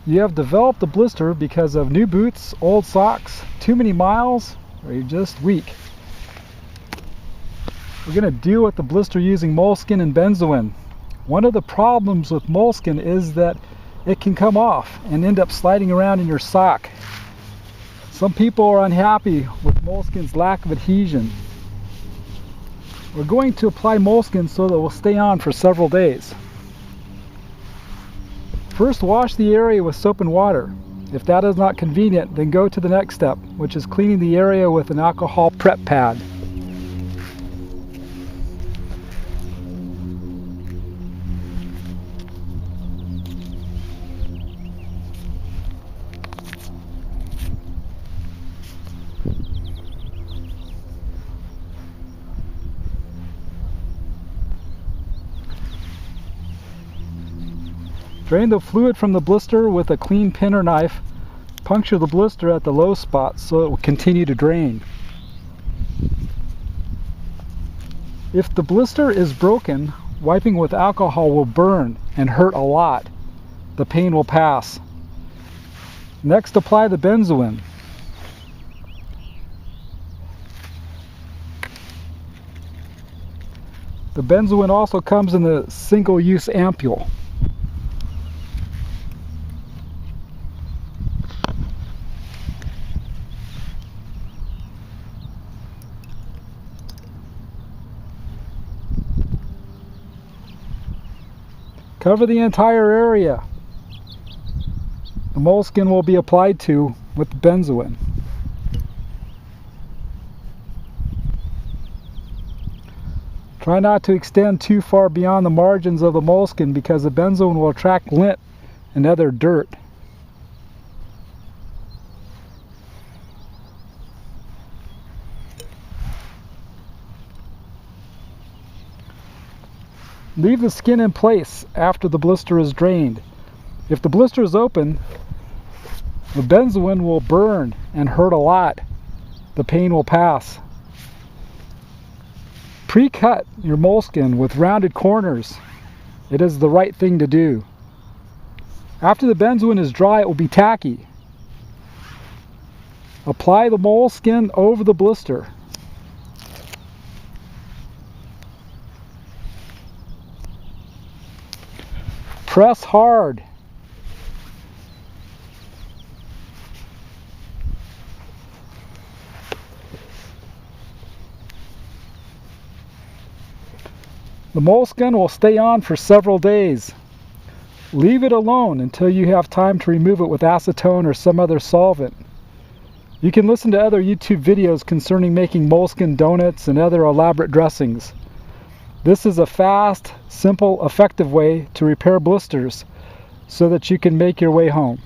You have developed a blister because of new boots, old socks, too many miles, or you're just weak. We're going to deal with the blister using Moleskin and Benzoin. One of the problems with Moleskin is that it can come off and end up sliding around in your sock. Some people are unhappy with Moleskin's lack of adhesion. We're going to apply Moleskin so that it will stay on for several days. First, wash the area with soap and water. If that is not convenient, then go to the next step, which is cleaning the area with an alcohol prep pad. Drain the fluid from the blister with a clean pin or knife. Puncture the blister at the low spot so it will continue to drain. If the blister is broken, wiping with alcohol will burn and hurt a lot. The pain will pass. Next, apply the benzoin. The benzoin also comes in the single-use ampule. Cover the entire area. The moleskin will be applied to with the benzoin. Try not to extend too far beyond the margins of the moleskin because the benzoin will attract lint and other dirt. Leave the skin in place after the blister is drained. If the blister is open, the benzoin will burn and hurt a lot. The pain will pass. Pre-cut your moleskin with rounded corners. It is the right thing to do. After the benzoin is dry, it will be tacky. Apply the moleskin over the blister. Press hard. The moleskin will stay on for several days. Leave it alone until you have time to remove it with acetone or some other solvent. You can listen to other YouTube videos concerning making moleskin donuts and other elaborate dressings. This is a fast, simple, effective way to repair blisters so that you can make your way home.